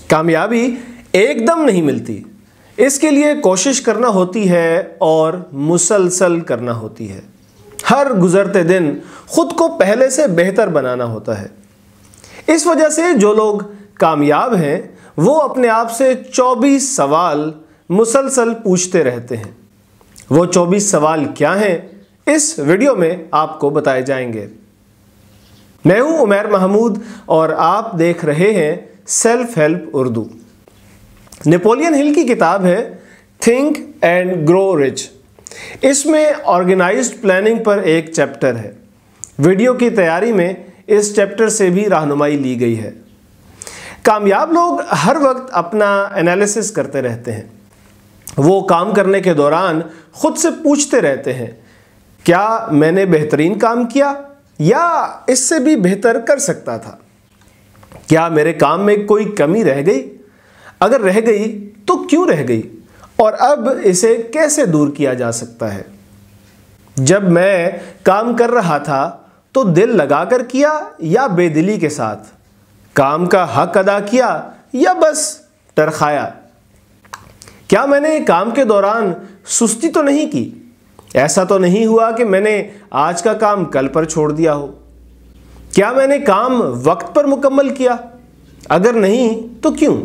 کامیابی ایک دم نہیں ملتی، اس کے لیے کوشش کرنا ہوتی ہے اور مسلسل کرنا ہوتی ہے۔ ہر گزرتے دن خود کو پہلے سے بہتر بنانا ہوتا ہے۔ اس وجہ سے جو لوگ کامیاب ہیں وہ اپنے آپ سے 24 سوال مسلسل پوچھتے رہتے ہیں۔ وہ 24 سوال کیا ہیں، اس ویڈیو میں آپ کو بتائے جائیں گے۔ میں ہوں عمیر محمود اور آپ دیکھ رہے ہیں سیلف ہیلپ اردو۔ نیپولین ہل کی کتاب ہے تھنک اینڈ گرو رچ۔ اس میں آرگنائزڈ پلاننگ پر ایک چیپٹر ہے۔ ویڈیو کی تیاری میں اس چیپٹر سے بھی رہنمائی لی گئی ہے۔ کامیاب لوگ ہر وقت اپنا انالیسس کرتے رہتے ہیں۔ وہ کام کرنے کے دوران خود سے پوچھتے رہتے ہیں، کیا میں نے بہترین کام کیا یا اس سے بھی بہتر کر سکتا تھا؟ کیا میرے کام میں کوئی کمی رہ گئی؟ اگر رہ گئی تو کیوں رہ گئی؟ اور اب اسے کیسے دور کیا جا سکتا ہے؟ جب میں کام کر رہا تھا تو دل لگا کر کیا یا بے دلی کے ساتھ؟ کام کا حق ادا کیا یا بس ٹرخایا؟ کیا میں نے کام کے دوران سستی تو نہیں کی؟ ایسا تو نہیں ہوا کہ میں نے آج کا کام کل پر چھوڑ دیا ہو؟ کیا میں نے کام وقت پر مکمل کیا؟ اگر نہیں تو کیوں؟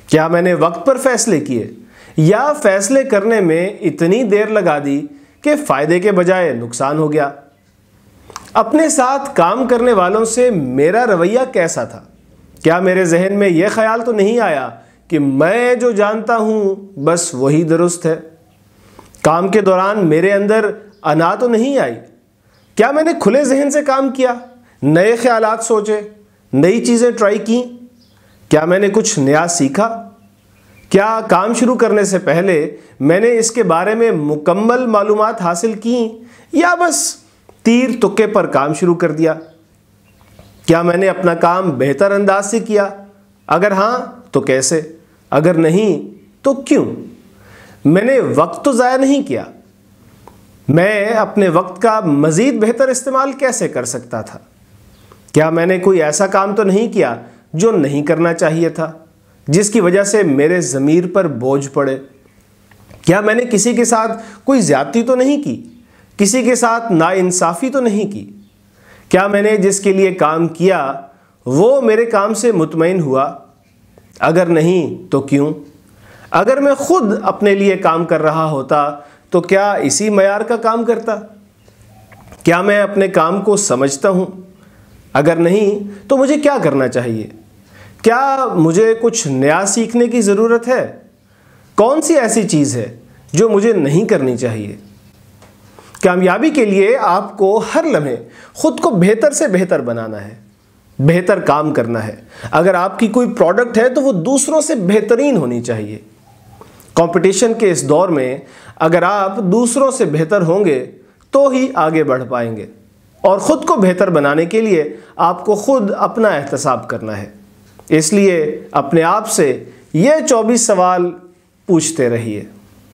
کیا میں نے وقت پر فیصلے کیے یا فیصلے کرنے میں اتنی دیر لگا دی کہ فائدے کے بجائے نقصان ہو گیا؟ اپنے ساتھ کام کرنے والوں سے میرا رویہ کیسا تھا؟ کیا میرے ذہن میں یہ خیال تو نہیں آیا کہ میں جو جانتا ہوں بس وہی درست ہے؟ کام کے دوران میرے اندر انا تو نہیں آئی؟ کیا میں نے کھلے ذہن سے کام کیا، نئے خیالات سوچے، نئی چیزیں ٹرائی کی؟ کیا میں نے کچھ نیا سیکھا؟ کیا کام شروع کرنے سے پہلے میں نے اس کے بارے میں مکمل معلومات حاصل کی یا بس تیر تکے پر کام شروع کر دیا؟ کیا میں نے اپنا کام بہتر انداز سے کیا؟ اگر ہاں تو کیسے؟ اگر نہیں تو کیوں؟ میں نے وقت تو ضائع نہیں کیا۔ میں اپنے وقت کا مزید بہتر استعمال کیسے کر سکتا تھا؟ کیا میں نے کوئی ایسا کام تو نہیں کیا جو نہیں کرنا چاہیے تھا، جس کی وجہ سے میرے ضمیر پر بوجھ پڑے؟ کیا میں نے کسی کے ساتھ کوئی زیادتی تو نہیں کی؟ کسی کے ساتھ ناانصافی تو نہیں کی؟ کیا میں نے جس کے لیے کام کیا وہ میرے کام سے مطمئن ہوا؟ اگر نہیں تو کیوں؟ اگر میں خود اپنے لیے کام کر رہا ہوتا تو کیا اسی معیار کا کام کرتا؟ کیا میں اپنے کام کو سمجھتا ہوں؟ اگر نہیں تو مجھے کیا کرنا چاہیے؟ کیا مجھے کچھ نیا سیکھنے کی ضرورت ہے؟ کون سی ایسی چیز ہے جو مجھے نہیں کرنی چاہیے؟ کامیابی کے لیے آپ کو ہر لمحے خود کو بہتر سے بہتر بنانا ہے، بہتر کام کرنا ہے۔ اگر آپ کی کوئی پروڈکٹ ہے تو وہ دوسروں سے بہترین ہونی چاہیے۔ کمپٹیشن کے اس دور میں اگر آپ دوسروں سے بہتر ہوں گے تو ہی آگے بڑھ پائیں گے، اور خود کو بہتر بنانے کے لیے آپ کو خود اپنا احتساب کرنا ہے۔ اس لیے اپنے آپ سے یہ 24 سوال پوچھتے رہیے۔